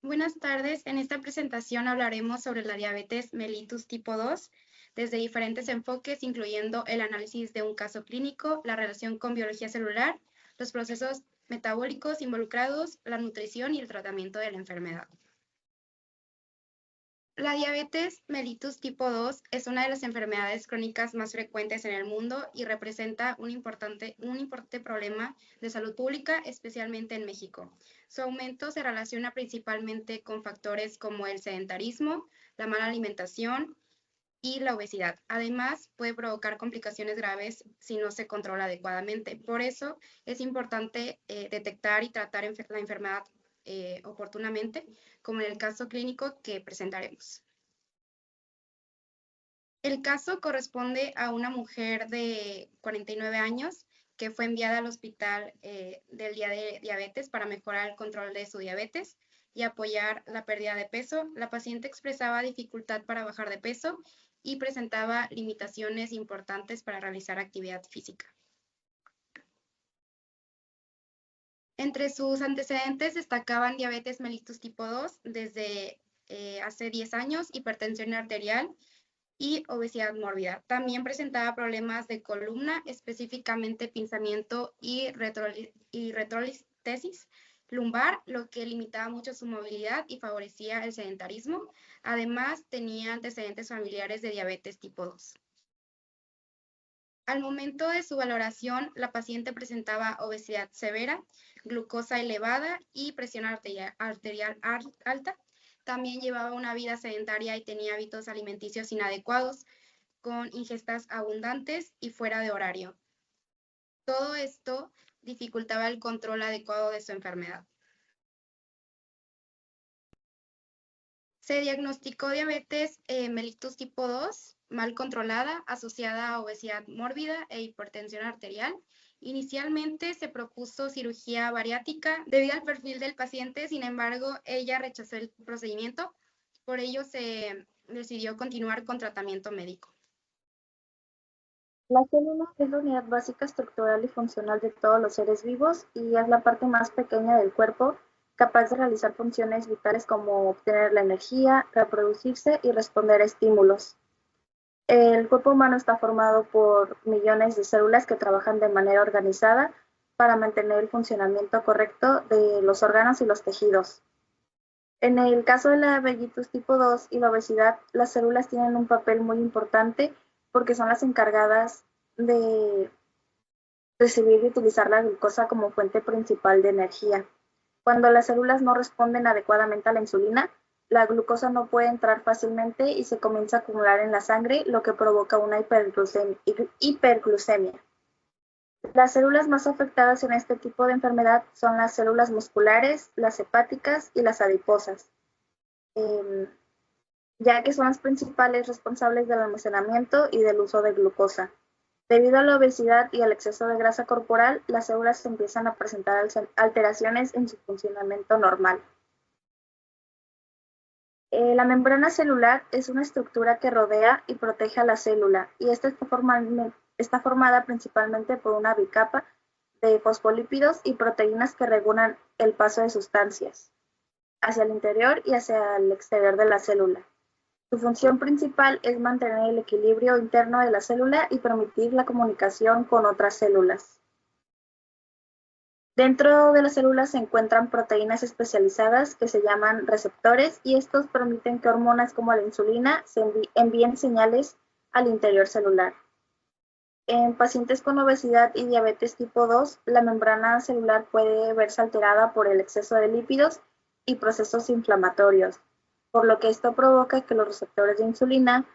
Buenas tardes. En esta presentación hablaremos sobre la diabetes mellitus tipo 2 desde diferentes enfoques, incluyendo el análisis de un caso clínico, la relación con biología celular, los procesos metabólicos involucrados, la nutrición y el tratamiento de la enfermedad. La diabetes mellitus tipo 2 es una de las enfermedades crónicas más frecuentes en el mundo y representa un importante problema de salud pública, especialmente en México. Su aumento se relaciona principalmente con factores como el sedentarismo, la mala alimentación y la obesidad. Además, puede provocar complicaciones graves si no se controla adecuadamente. Por eso es importante detectar y tratar la enfermedad oportunamente, como en el caso clínico que presentaremos. El caso corresponde a una mujer de 49 años que fue enviada al hospital del día de diabetes para mejorar el control de su diabetes y apoyar la pérdida de peso. La paciente expresaba dificultad para bajar de peso y presentaba limitaciones importantes para realizar actividad física. Entre sus antecedentes destacaban diabetes mellitus tipo 2 desde hace 10 años, hipertensión arterial y obesidad mórbida. También presentaba problemas de columna, específicamente pinzamiento y retrolistesis lumbar, lo que limitaba mucho su movilidad y favorecía el sedentarismo. Además, tenía antecedentes familiares de diabetes tipo 2. Al momento de su valoración, la paciente presentaba obesidad severa, glucosa elevada y presión arterial alta. También llevaba una vida sedentaria y tenía hábitos alimenticios inadecuados, con ingestas abundantes y fuera de horario. Todo esto dificultaba el control adecuado de su enfermedad. Se diagnosticó diabetes mellitus tipo 2, mal controlada, asociada a obesidad mórbida e hipertensión arterial. Inicialmente se propuso cirugía bariátrica debido al perfil del paciente, sin embargo, ella rechazó el procedimiento, por ello se decidió continuar con tratamiento médico. La célula es la unidad básica estructural y funcional de todos los seres vivos y es la parte más pequeña del cuerpo, capaz de realizar funciones vitales como obtener la energía, reproducirse y responder a estímulos. El cuerpo humano está formado por millones de células que trabajan de manera organizada para mantener el funcionamiento correcto de los órganos y los tejidos. En el caso de la mellitus tipo 2 y la obesidad, las células tienen un papel muy importante porque son las encargadas de recibir y utilizar la glucosa como fuente principal de energía. Cuando las células no responden adecuadamente a la insulina, la glucosa no puede entrar fácilmente y se comienza a acumular en la sangre, lo que provoca una hiperglucemia. Las células más afectadas en este tipo de enfermedad son las células musculares, las hepáticas y las adiposas, ya que son las principales responsables del almacenamiento y del uso de glucosa. Debido a la obesidad y al exceso de grasa corporal, las células empiezan a presentar alteraciones en su funcionamiento normal. La membrana celular es una estructura que rodea y protege a la célula, y esta está formada principalmente por una bicapa de fosfolípidos y proteínas que regulan el paso de sustancias hacia el interior y hacia el exterior de la célula. Su función principal es mantener el equilibrio interno de la célula y permitir la comunicación con otras células. Dentro de las células se encuentran proteínas especializadas que se llaman receptores y estos permiten que hormonas como la insulina se envíen señales al interior celular. En pacientes con obesidad y diabetes tipo 2, la membrana celular puede verse alterada por el exceso de lípidos y procesos inflamatorios, por lo que esto provoca que los receptores de insulina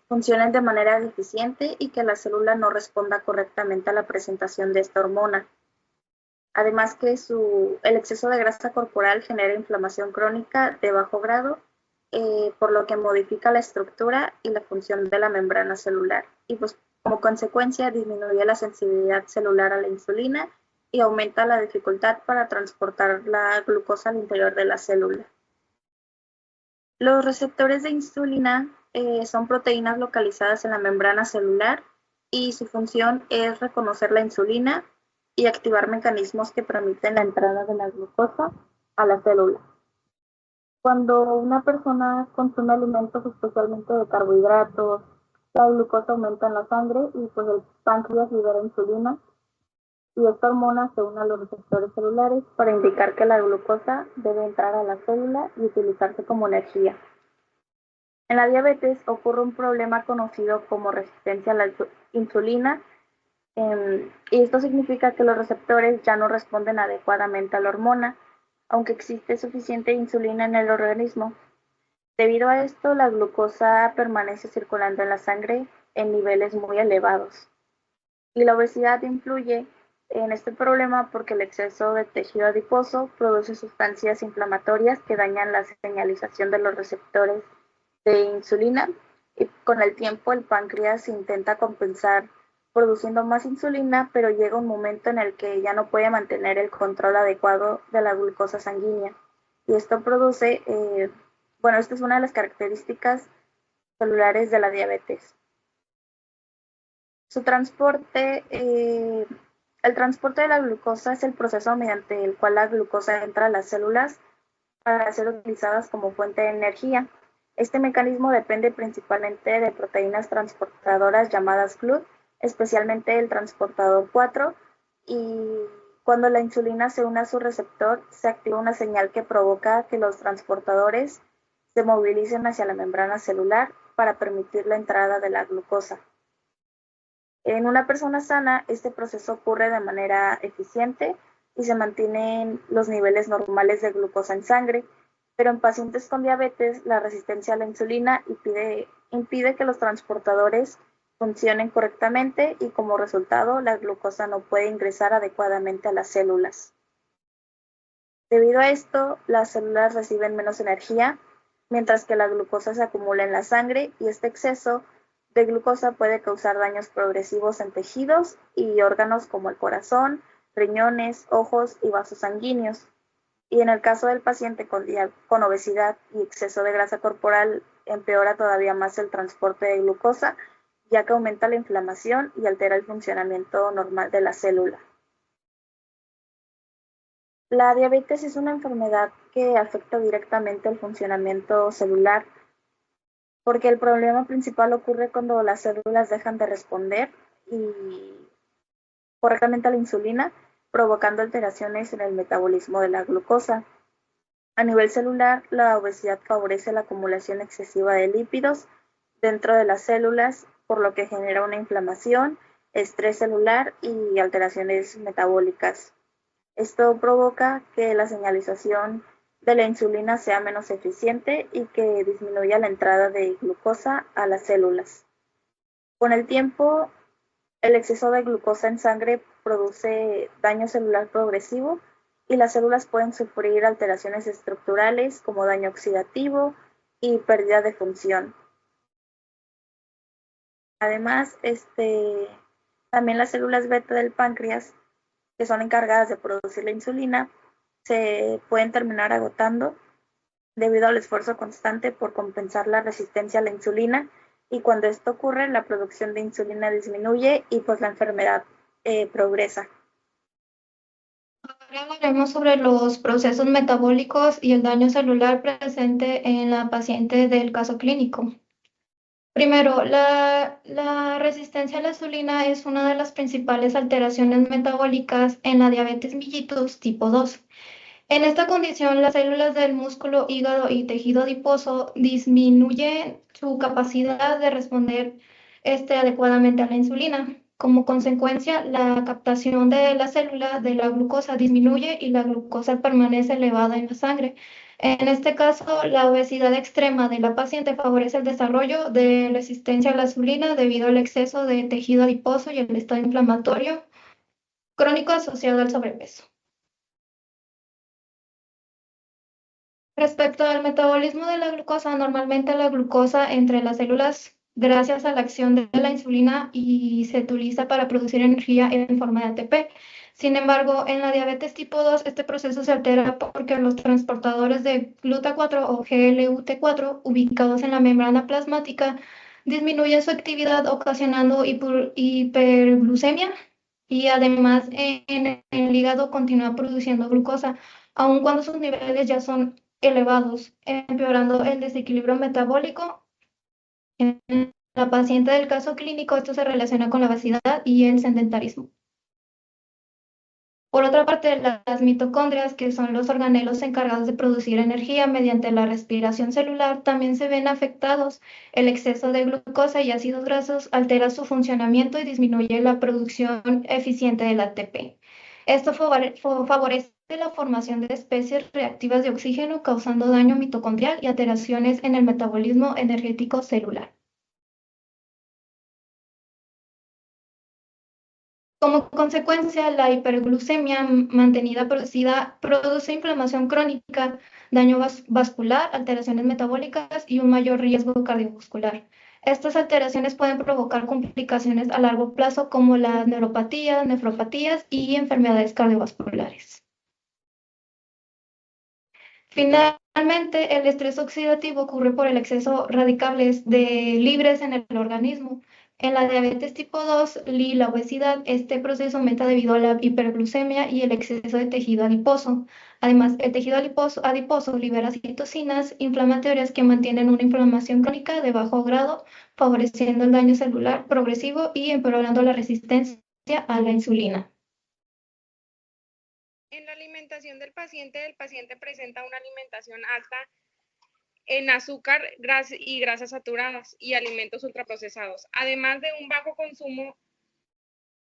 funcionen de manera deficiente y que la célula no responda correctamente a la presentación de esta hormona. Además que el exceso de grasa corporal genera inflamación crónica de bajo grado, por lo que modifica la estructura y la función de la membrana celular. Y pues como consecuencia disminuye la sensibilidad celular a la insulina y aumenta la dificultad para transportar la glucosa al interior de la célula. Los receptores de insulina son proteínas localizadas en la membrana celular y su función es reconocer la insulina y activar mecanismos que permiten la entrada de la glucosa a la célula. Cuando una persona consume alimentos, especialmente de carbohidratos, la glucosa aumenta en la sangre y pues el páncreas libera insulina y esta hormona se une a los receptores celulares para indicar que la glucosa debe entrar a la célula y utilizarse como energía. En la diabetes ocurre un problema conocido como resistencia a la insulina, y esto significa que los receptores ya no responden adecuadamente a la hormona, aunque existe suficiente insulina en el organismo. Debido a esto, la glucosa permanece circulando en la sangre en niveles muy elevados. Y la obesidad influye en este problema porque el exceso de tejido adiposo produce sustancias inflamatorias que dañan la señalización de los receptores de insulina y con el tiempo el páncreas intenta compensar produciendo más insulina, pero llega un momento en el que ya no puede mantener el control adecuado de la glucosa sanguínea. Y esto produce, esta es una de las características celulares de la diabetes. Su transporte, el transporte de la glucosa es el proceso mediante el cual la glucosa entra a las células para ser utilizadas como fuente de energía. Este mecanismo depende principalmente de proteínas transportadoras llamadas GLUT, especialmente el transportador 4, y cuando la insulina se une a su receptor, se activa una señal que provoca que los transportadores se movilicen hacia la membrana celular para permitir la entrada de la glucosa. En una persona sana, este proceso ocurre de manera eficiente y se mantienen los niveles normales de glucosa en sangre, pero en pacientes con diabetes, la resistencia a la insulina impide que los transportadores funcionen correctamente y como resultado la glucosa no puede ingresar adecuadamente a las células. Debido a esto, las células reciben menos energía, mientras que la glucosa se acumula en la sangre y este exceso de glucosa puede causar daños progresivos en tejidos y órganos como el corazón, riñones, ojos y vasos sanguíneos. Y en el caso del paciente con obesidad y exceso de grasa corporal, empeora todavía más el transporte de glucosa, ya que aumenta la inflamación y altera el funcionamiento normal de la célula. La diabetes es una enfermedad que afecta directamente el funcionamiento celular, porque el problema principal ocurre cuando las células dejan de responder correctamente a la insulina, provocando alteraciones en el metabolismo de la glucosa. A nivel celular, la obesidad favorece la acumulación excesiva de lípidos dentro de las células, por lo que genera una inflamación, estrés celular y alteraciones metabólicas. Esto provoca que la señalización de la insulina sea menos eficiente y que disminuya la entrada de glucosa a las células. Con el tiempo, el exceso de glucosa en sangre produce daño celular progresivo y las células pueden sufrir alteraciones estructurales como daño oxidativo y pérdida de función. Además, también las células beta del páncreas, que son encargadas de producir la insulina, se pueden terminar agotando debido al esfuerzo constante por compensar la resistencia a la insulina, y cuando esto ocurre, la producción de insulina disminuye y pues la enfermedad progresa. Ahora hablaremos sobre los procesos metabólicos y el daño celular presente en la paciente del caso clínico. Primero, la resistencia a la insulina es una de las principales alteraciones metabólicas en la diabetes mellitus tipo 2. En esta condición, las células del músculo, hígado y tejido adiposo disminuyen su capacidad de responder adecuadamente a la insulina. Como consecuencia, la captación de la célula de la glucosa disminuye y la glucosa permanece elevada en la sangre. En este caso, la obesidad extrema de la paciente favorece el desarrollo de resistencia a la insulina debido al exceso de tejido adiposo y el estado inflamatorio crónico asociado al sobrepeso. Respecto al metabolismo de la glucosa, normalmente la glucosa entre las células gracias a la acción de la insulina y se utiliza para producir energía en forma de ATP. Sin embargo, en la diabetes tipo 2, este proceso se altera porque los transportadores de GLUTA4 o GLUT4 ubicados en la membrana plasmática disminuyen su actividad ocasionando hiperglucemia y además en el hígado continúa produciendo glucosa, aun cuando sus niveles ya son elevados, empeorando el desequilibrio metabólico. En la paciente del caso clínico, esto se relaciona con la obesidad y el sedentarismo. Por otra parte, las mitocondrias, que son los organelos encargados de producir energía mediante la respiración celular, también se ven afectados. El exceso de glucosa y ácidos grasos altera su funcionamiento y disminuye la producción eficiente del ATP. Esto favorece la formación de especies reactivas de oxígeno, causando daño mitocondrial y alteraciones en el metabolismo energético celular. Como consecuencia, la hiperglucemia mantenida produce inflamación crónica, daño vascular, alteraciones metabólicas y un mayor riesgo cardiovascular. Estas alteraciones pueden provocar complicaciones a largo plazo como las neuropatías, nefropatías y enfermedades cardiovasculares. Finalmente, el estrés oxidativo ocurre por el exceso de radicales libres en el organismo. En la diabetes tipo 2 y la obesidad, este proceso aumenta debido a la hiperglucemia y el exceso de tejido adiposo. Además, el tejido adiposo libera citocinas inflamatorias que mantienen una inflamación crónica de bajo grado, favoreciendo el daño celular progresivo y empeorando la resistencia a la insulina. En la alimentación del paciente presenta una alimentación alta en azúcar y grasas saturadas y alimentos ultraprocesados, además de un bajo consumo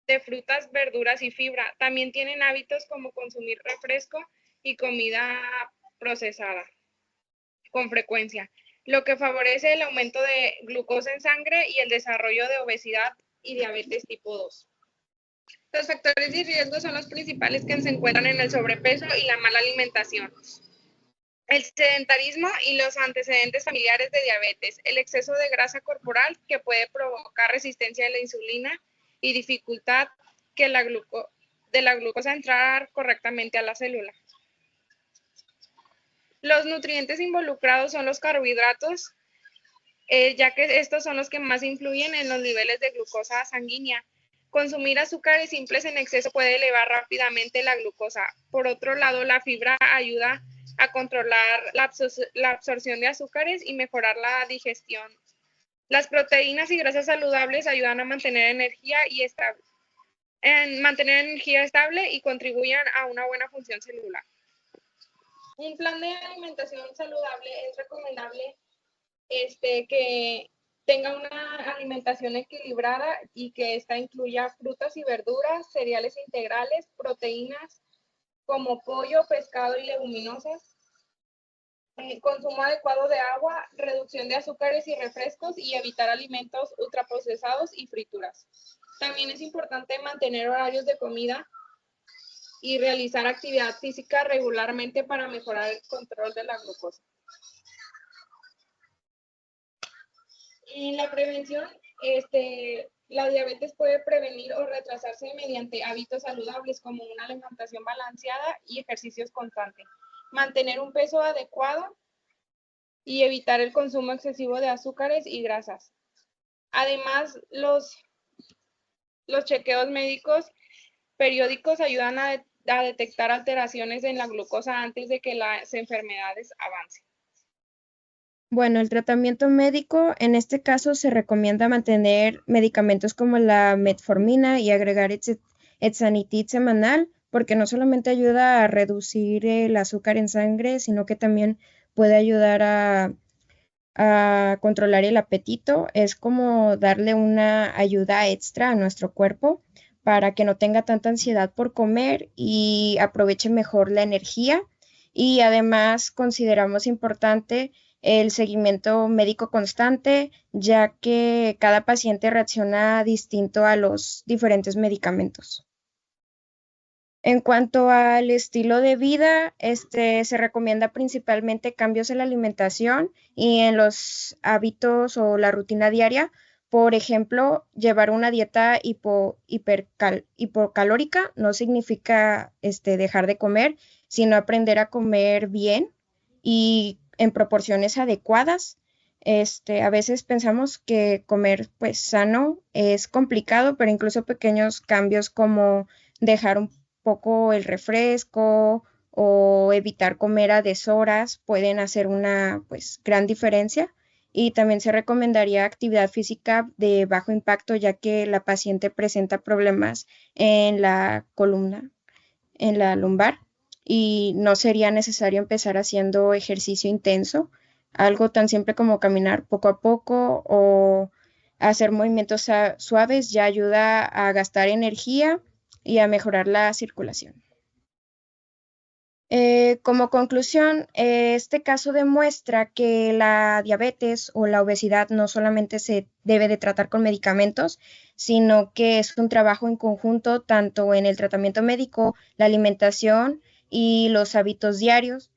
de frutas, verduras y fibra. También tienen hábitos como consumir refresco y comida procesada con frecuencia, lo que favorece el aumento de glucosa en sangre y el desarrollo de obesidad y diabetes tipo 2. Los factores de riesgo son los principales que se encuentran en el sobrepeso y la mala alimentación. El sedentarismo y los antecedentes familiares de diabetes, el exceso de grasa corporal que puede provocar resistencia a la insulina y dificultad de la glucosa entrar correctamente a la célula. Los nutrientes involucrados son los carbohidratos, ya que estos son los que más influyen en los niveles de glucosa sanguínea. Consumir azúcares simples en exceso puede elevar rápidamente la glucosa. Por otro lado, la fibra ayuda a controlar la absorción de azúcares y mejorar la digestión. Las proteínas y grasas saludables ayudan a mantener energía estable y contribuyen a una buena función celular. Un plan de alimentación saludable es recomendable que tenga una alimentación equilibrada y que esta incluya frutas y verduras, cereales integrales, proteínas como pollo, pescado y leguminosas, consumo adecuado de agua, reducción de azúcares y refrescos y evitar alimentos ultraprocesados y frituras. También es importante mantener horarios de comida y realizar actividad física regularmente para mejorar el control de la glucosa. En la prevención, la diabetes puede prevenir o retrasarse mediante hábitos saludables como una alimentación balanceada y ejercicios constantes. Mantener un peso adecuado y evitar el consumo excesivo de azúcares y grasas. Además, los chequeos médicos periódicos ayudan a detectar alteraciones en la glucosa antes de que las enfermedades avancen. Bueno, el tratamiento médico, en este caso se recomienda mantener medicamentos como la metformina y agregar Exenatid semanal, porque no solamente ayuda a reducir el azúcar en sangre, sino que también puede ayudar a controlar el apetito. Es como darle una ayuda extra a nuestro cuerpo para que no tenga tanta ansiedad por comer y aproveche mejor la energía. Y además consideramos importante el seguimiento médico constante, ya que cada paciente reacciona distinto a los diferentes medicamentos. En cuanto al estilo de vida, se recomienda principalmente cambios en la alimentación y en los hábitos o la rutina diaria. Por ejemplo, llevar una dieta hipocalórica no significa dejar de comer, sino aprender a comer bien y en proporciones adecuadas. A veces pensamos que comer pues sano es complicado, pero incluso pequeños cambios como dejar un poco el refresco o evitar comer a deshoras pueden hacer una pues gran diferencia. Y también se recomendaría actividad física de bajo impacto, ya que la paciente presenta problemas en la columna, en la lumbar, y no sería necesario empezar haciendo ejercicio intenso, algo tan simple como caminar poco a poco o hacer movimientos suaves ya ayuda a gastar energía y a mejorar la circulación. Como conclusión, este caso demuestra que la diabetes o la obesidad no solamente se debe de tratar con medicamentos, sino que es un trabajo en conjunto tanto en el tratamiento médico, la alimentación y los hábitos diarios.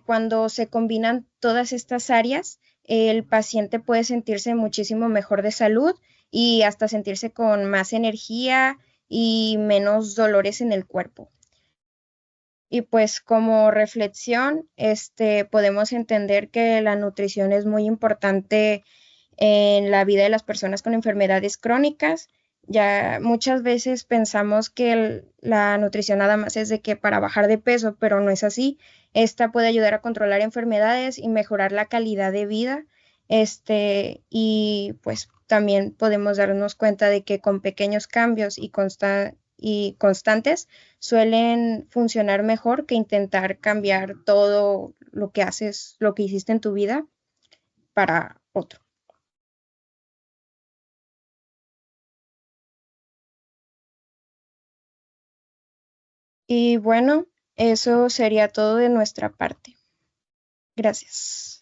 Cuando se combinan todas estas áreas, el paciente puede sentirse muchísimo mejor de salud y hasta sentirse con más energía y menos dolores en el cuerpo. Y pues como reflexión, podemos entender que la nutrición es muy importante en la vida de las personas con enfermedades crónicas. Ya muchas veces pensamos que la nutrición nada más es de que para bajar de peso, pero no es así. Esta puede ayudar a controlar enfermedades y mejorar la calidad de vida. Y pues también podemos darnos cuenta de que con pequeños cambios y constantes suelen funcionar mejor que intentar cambiar todo lo que haces, lo que hiciste en tu vida para otro. Y bueno, eso sería todo de nuestra parte. Gracias.